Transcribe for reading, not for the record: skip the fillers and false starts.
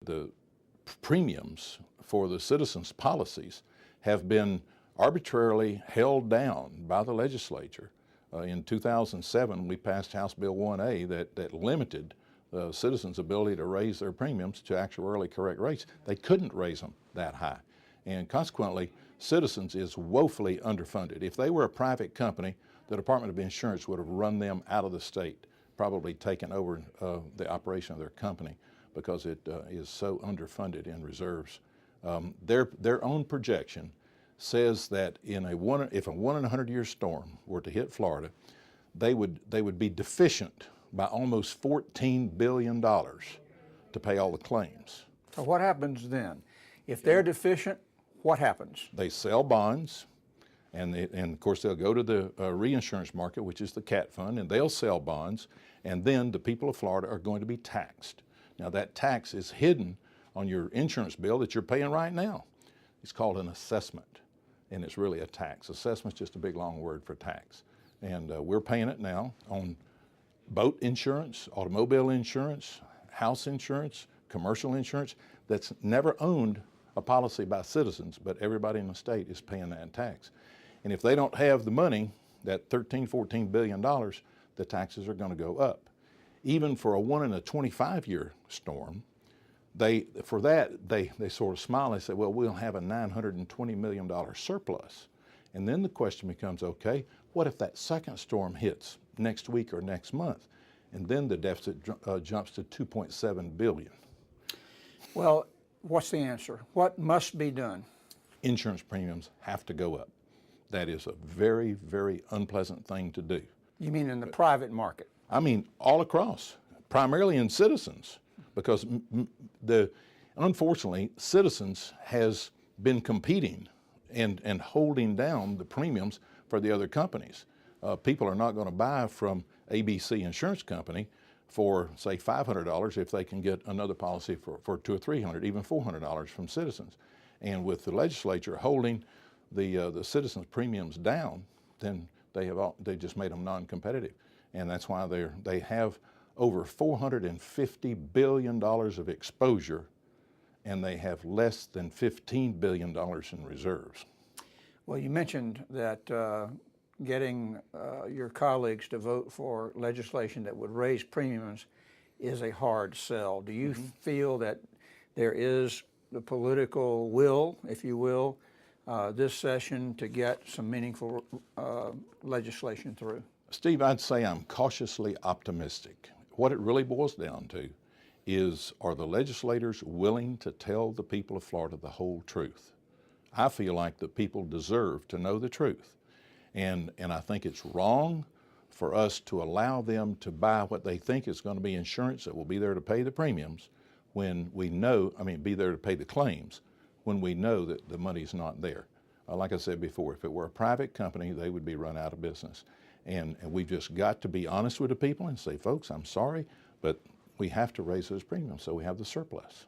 The premiums for the citizens' policies have been arbitrarily held down by the legislature. In 2007, we passed House Bill 1A that limited citizens' ability to raise their premiums to actuarially correct rates. They couldn't raise them that high. And consequently, Citizens is woefully underfunded. If they were a private company, the Department of Insurance would have run them out of the state, probably taken over the operation of their company because it is so underfunded in reserves. Their own projection says that if a 1 in 100-year storm were to hit Florida, they would be deficient by almost $14 billion to pay all the claims. So what happens then? If they're deficient, what happens? They sell bonds, and of course they'll go to the reinsurance market, which is the CAT fund, and they'll sell bonds, and then the people of Florida are going to be taxed. Now that tax is hidden on your insurance bill that you're paying right now. It's called an assessment, and it's really a tax. Assessment's just a big long word for tax. And we're paying it now on boat insurance, automobile insurance, house insurance, commercial insurance that's never owned a policy by Citizens, but everybody in the state is paying that tax. And if they don't have the money, that $13–14 billion, the taxes are going to go up. Even for a 1 in a 25-year storm, they sort of smile and say, well, we'll have a $920 million surplus. And then the question becomes, okay, what if that second storm hits next week or next month? And then the deficit jumps to $2.7 billion. Well, what's the answer? What must be done? Insurance premiums have to go up. That is a very, very unpleasant thing to do. You mean in the private market? I mean all across, primarily in Citizens, because unfortunately, Citizens has been competing and holding down the premiums for the other companies. People are not going to buy from ABC Insurance Company for, say, $500 if they can get another policy for $200 or $300, even $400 from Citizens. And with the legislature holding the Citizens premiums down, then they just made them non-competitive. And that's why they have over $450 billion of exposure, and they have less than $15 billion in reserves. Well, you mentioned that getting your colleagues to vote for legislation that would raise premiums is a hard sell. Do you feel that there is the political will, if you will, this session to get some meaningful legislation through? Steve, I'd say I'm cautiously optimistic. What it really boils down to is, are the legislators willing to tell the people of Florida the whole truth? I feel like the people deserve to know the truth. And I think it's wrong for us to allow them to buy what they think is going to be insurance that will be there to pay the premiums when we know, be there to pay the claims, when we know that the money's not there. Like I said before, if it were a private company, they would be run out of business. And we've just got to be honest with the people and say, folks, I'm sorry, but we have to raise those premiums so we have the surplus.